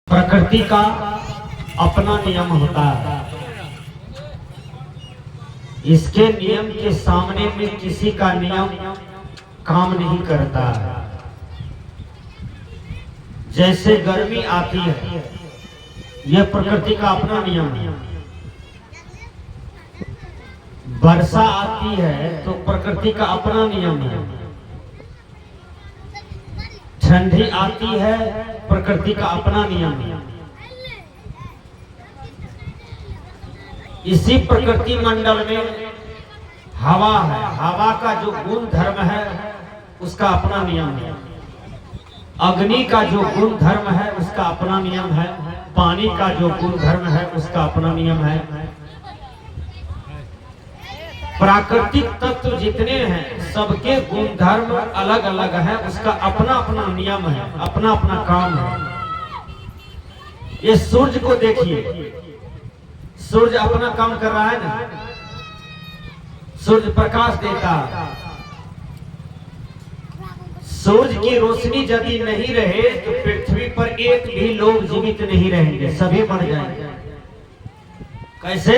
प्रकृति का अपना नियम होता है। इसके नियम के सामने में किसी का नियम काम नहीं करता है। जैसे गर्मी आती है, यह प्रकृति का अपना नियम है। वर्षा आती है तो प्रकृति का अपना नियम है। ठंडी आती है, प्रकृति का अपना नियम है। इसी प्रकृति मंडल में हवा है, हवा का जो गुण धर्म है उसका अपना नियम है। अग्नि का जो गुण धर्म है उसका अपना नियम है। पानी का जो गुण धर्म है उसका अपना नियम है। प्राकृतिक तत्व जितने हैं सबके गुण धर्म अलग अलग है, उसका अपना अपना नियम है, अपना अपना काम है। ये सूर्य को देखिए, सूर्य अपना काम कर रहा है ना, सूर्य प्रकाश देता है। सूर्य की रोशनी यदि नहीं रहे तो पृथ्वी पर एक भी लोग जीवित नहीं रहेंगे, सभी मर जाएंगे। कैसे?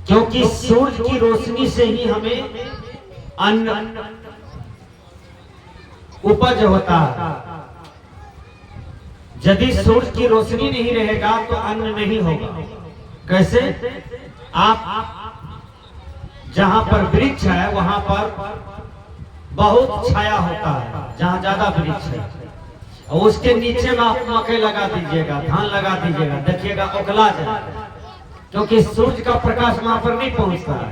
क्योंकि सूर्य की रोशनी से ही हमें अन्न उपज होता है। यदि सूर्य की रोशनी नहीं रहेगा तो अन्न नहीं होगा। कैसे? आप जहां पर वृक्ष है वहां पर बहुत छाया होता है, जहां ज्यादा वृक्ष है, और उसके नीचे में आप मकई लगा दीजिएगा, धान लगा दीजिएगा, देखिएगा उगला जाए, क्योंकि सूर्य का प्रकाश वहां पर नहीं पहुंचता है,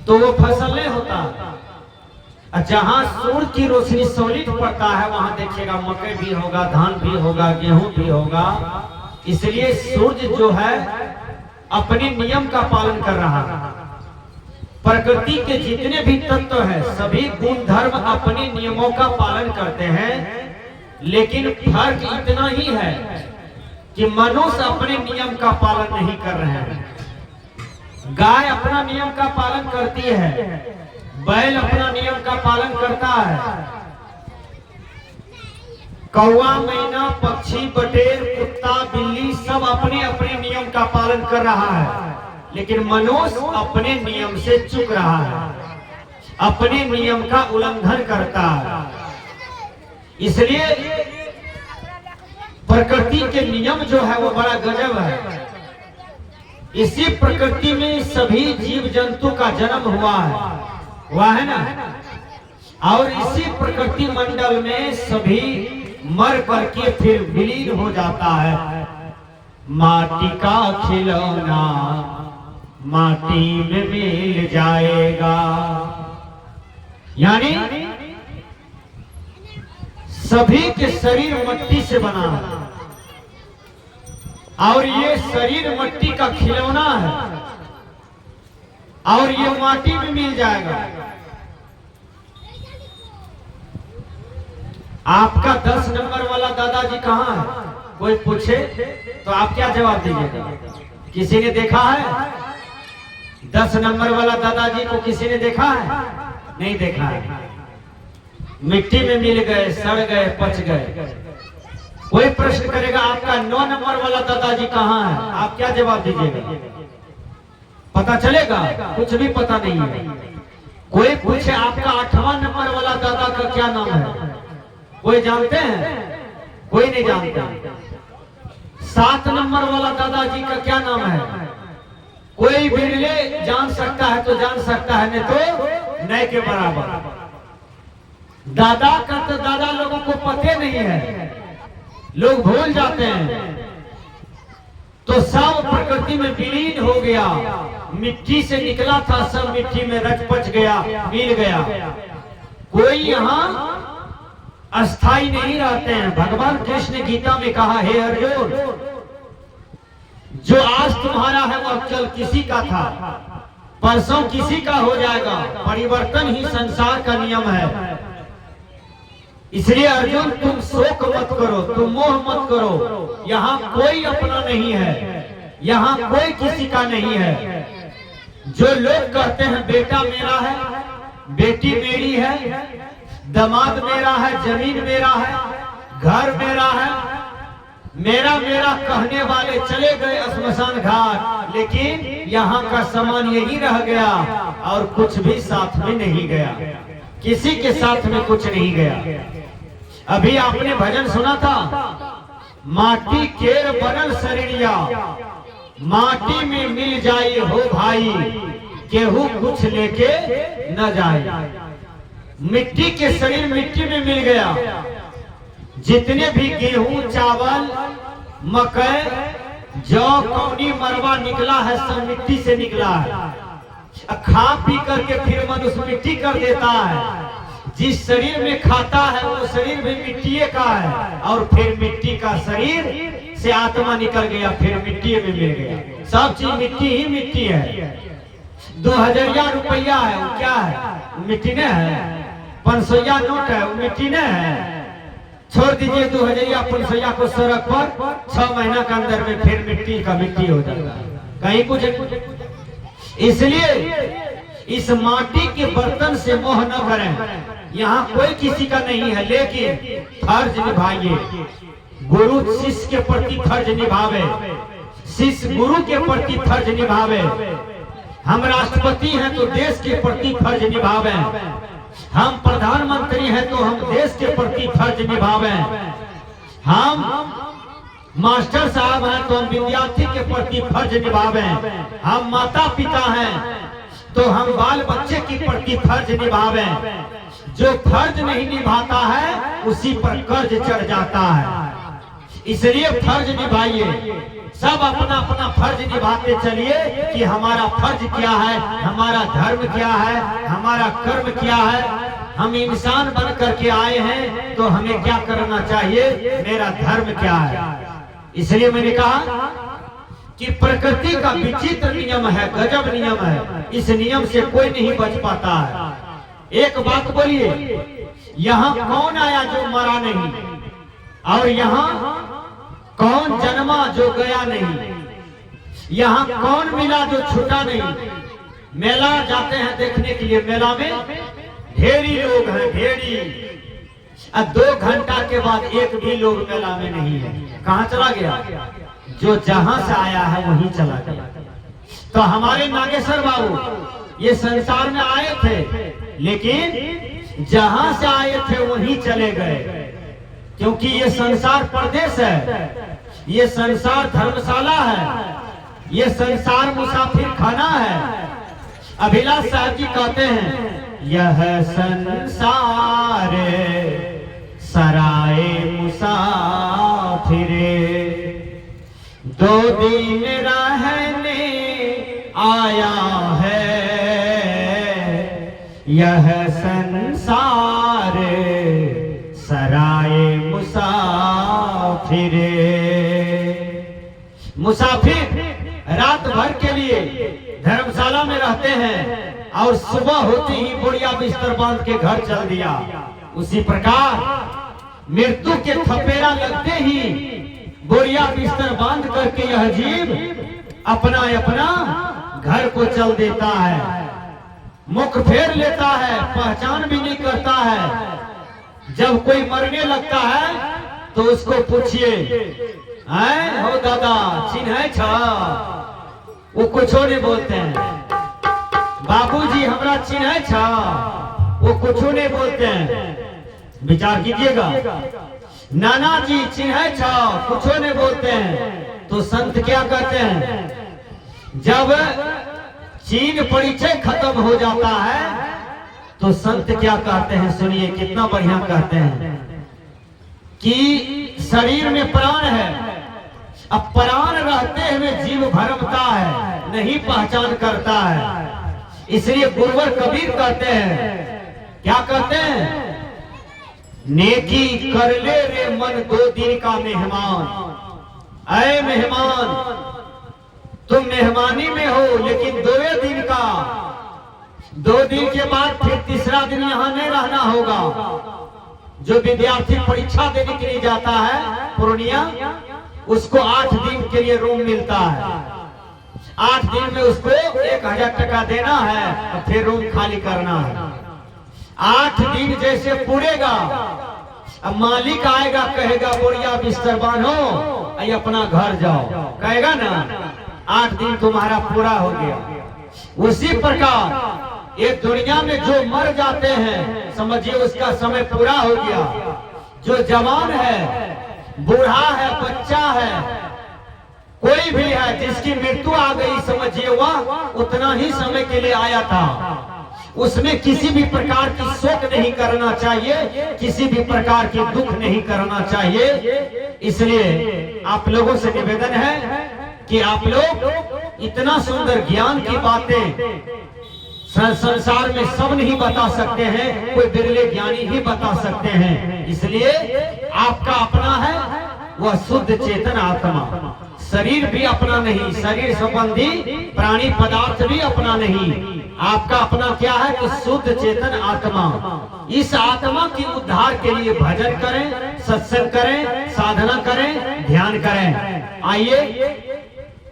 तो वो फसल नहीं होता। जहां सूर्य की रोशनी सौलित पड़ता है वहां देखिएगा मकई भी होगा, धान भी होगा, गेहूं भी होगा। इसलिए सूर्य जो है अपने नियम का पालन कर रहा है। प्रकृति के जितने भी तत्व हैं सभी गुण धर्म अपने नियमों का पालन करते हैं, लेकिन फर्क इतना ही है कि मनुष्य अपने नियम का पालन नहीं कर रहे हैं। गाय अपना नियम का पालन करती है, बैल अपना नियम का पालन करता है, कौवा, मैना, पक्षी, बटेर, कुत्ता, बिल्ली सब अपने अपने नियम का पालन कर रहा है। लेकिन मनुष्य अपने नियम से चूक रहा है, अपने नियम का उल्लंघन करता है। इसलिए प्रकृति के नियम जो है वो बड़ा गजब है। इसी प्रकृति में सभी जीव जंतु का जन्म हुआ है ना, और इसी प्रकृति मंडल में सभी मर करके फिर विलीन हो जाता है। माटी का खिलौना माटी में मिल जाएगा, यानी सभी के शरीर मट्टी से बना है, और ये शरीर मट्टी का खिलौना है, और ये माटी में मिल जाएगा। आपका 10 नंबर वाला दादाजी कहाँ है? कोई पूछे तो आप क्या जवाब दीजिएगा? किसी ने देखा है 10 नंबर वाला दादाजी को? किसी ने देखा है? नहीं देखा है। मिट्टी में मिल गए, सड़ गए, पच गए। कोई प्रश्न करेगा आपका 9 नंबर वाला दादाजी कहाँ है? आप क्या जवाब दीजिएगा? पता चलेगा? कुछ भी पता नहीं है। कोई पूछे आपका 8वां नंबर वाला दादा का क्या नाम है? कोई जानते हैं? कोई नहीं जानता। 7 नंबर वाला दादाजी का क्या नाम है? कोई बिरले जान सकता है तो जान सकता है, नहीं तो नहीं के बराबर। दादा का तो दादा लोगों को पते नहीं है, लोग भूल जाते हैं। तो सब प्रकृति में विलीन हो गया, मिट्टी से निकला था सब मिट्टी में रच पच गया, मिल गया। कोई यहाँ अस्थाई नहीं रहते हैं। भगवान कृष्ण ने गीता में कहा, हे अर्जुन, जो आज तुम्हारा है वह कल किसी का था, परसों किसी का हो जाएगा। परिवर्तन ही संसार का नियम है। इसलिए अर्जुन तुम शोक मत करो, तुम मोह मत करो। यहाँ कोई अपना नहीं है, यहाँ कोई किसी का नहीं है। जो लोग कहते हैं बेटा मेरा है, बेटी मेरी है, दामाद मेरा है, जमीन मेरा है, घर मेरा है, मेरा मेरा कहने वाले चले गए श्मशान घाट, लेकिन यहाँ का सामान यही रह गया और कुछ भी साथ में नहीं गया, किसी के साथ में कुछ नहीं गया। अभी आपने भजन सुना था, माटी केर बनल शरीरिया, माटी में मिल जाए हो भाई, केहू कुछ लेके न जाए। मिट्टी के शरीर मिट्टी में मिल गया, जितने भी गेहूं चावल मकई जौ कौनी मरवा निकला है सब मिट्टी से निकला है। खा पी करके फिर मनुष्य मिट्टी कर देता है। जिस शरीर में खाता है वो शरीर भी मिट्टी का है, और फिर मिट्टी का शरीर से आत्मा निकल गया, फिर मिट्टी में मिल गया। सब चीज मिट्टी ही मिट्टी है। 2000 रुपया है वो क्या है, मिट्टी ने है। 500 नोट है वो मिट्टी ने है। छोड़ दीजिए 2000 500 को सड़क पर, 6 महीना के अंदर में फिर मिट्टी का मिट्टी हो जाता है, कहीं कुछ। इसलिए इस माटी के बर्तन से मोह न करें। यहाँ कोई किसी का नहीं है, लेकिन फर्ज निभाइए। गुरु शिष्य के प्रति फर्ज निभावे, शिष्य गुरु के प्रति फर्ज निभावे। हम राष्ट्रपति हैं तो देश के प्रति फर्ज निभावे, हम प्रधानमंत्री हैं तो हम देश के प्रति फर्ज निभावे, हम मास्टर साहब हैं तो हम विद्यार्थी के प्रति फर्ज निभावे, हम माता पिता हैं तो हम बाल बच्चे के प्रति फर्ज निभावे। जो फर्ज नहीं निभाता है उसी पर कर्ज चढ़ जाता है। इसलिए फर्ज निभाइए, सब अपना अपना फर्ज निभाते चलिए कि हमारा फर्ज क्या है, हमारा धर्म क्या है, हमारा कर्म क्या है। हम इंसान बन करके आए हैं तो हमें क्या करना चाहिए, मेरा धर्म क्या है। इसलिए मैंने कहा कि प्रकृति का विचित्र नियम है, गजब नियम है। इस नियम से कोई नहीं बच पाता है। एक बात बोलिए, यहाँ कौन आया जो मरा नहीं, और यहाँ कौन जन्मा जो गया नहीं, यहाँ कौन मिला जो छूटा नहीं। मेला जाते हैं देखने के लिए, मेला में ढेरी लोग हैं, ढेरी। 2 घंटा के बाद एक भी लोग मेला में नहीं है। कहाँ चला गया? जो जहां से आया है वहीं चला गया। तो हमारे नागेश्वर बाबू ये संसार में आए थे, लेकिन जहां से आए थे वहीं चले गए, क्योंकि ये संसार परदेश है, ये संसार धर्मशाला है, ये संसार मुसाफिर खाना है। अभिलाष साहब जी कहते हैं, यह संसार सराय मुसाफिरे, 2 दिन रहने आया है। यह संसार सराय मुसाफिर, मुसाफिर रात भर के लिए धर्मशाला में रहते हैं और सुबह होते ही बुढ़िया बिस्तर बांध के घर चल दिया। उसी प्रकार मृत्यु के थपेरा लगते ही बोरिया बिस्तर बांध करके यह जीव अपना अपना घर को चल देता है, मुख फेर लेता है, पहचान भी नहीं करता है। जब कोई मरने लगता है तो उसको पूछिए, हो दादा चिन्ह छा? वो कुछ नहीं बोलते हैं। बाबूजी हमरा चिन्ह छा? वो कुछ नहीं बोलते हैं। विचार कीजिएगा। नाना जी चिन्ह छा? कुछ नहीं बोलते हैं। तो संत क्या कहते हैं? जब चीन परिचय खत्म हो जाता है तो संत क्या कहते हैं? सुनिए कितना बढ़िया कहते हैं कि शरीर में प्राण है, अब प्राण रहते हुए जीव भरमता है, नहीं पहचान करता है। इसलिए गुरुवर कबीर कहते हैं, क्या कहते हैं? नेकी कर ले रे मन 2 दिन का मेहमान। ऐ मेहमान तुम मेहमानी में हो, लेकिन 2 दिन का, 2 दिन के बाद फिर तीसरा दिन यहाँ नहीं रहना होगा। जो विद्यार्थी परीक्षा देने के लिए जाता है पूर्णिया, उसको 8 दिन के लिए रूम मिलता है। 8 दिन में उसको 1000 टका देना है और फिर रूम खाली करना है। 8 दिन जैसे पूरेगा अब मालिक आएगा कहेगा बोरिया बिस्तर बांधो और अपना घर जाओ, कहेगा ना 8 दिन तुम्हारा पूरा हो गया। उसी प्रकार ये दुनिया में जो मर जाते हैं समझिए उसका समय पूरा हो गया। जो जवान है, बूढ़ा है, बच्चा है, कोई भी है जिसकी मृत्यु आ गई समझिए वह उतना ही समय के लिए आया था। उसमें किसी भी प्रकार की शोक नहीं करना चाहिए, किसी भी प्रकार की दुख नहीं करना चाहिए। इसलिए आप लोगों से निवेदन है कि आप लोग इतना सुंदर ज्ञान की बातें संसार में सब नहीं बता सकते हैं, कोई बिरले ज्ञानी ही बता सकते हैं। इसलिए आपका अपना है वह शुद्ध चेतन आत्मा। शरीर भी अपना नहीं, शरीर संबंधी प्राणी पदार्थ भी अपना नहीं। आपका अपना क्या है कि शुद्ध चेतन आत्मा। इस आत्मा की उद्धार के लिए भजन करें, सत्संग करें, साधना करें, ध्यान करें। आइए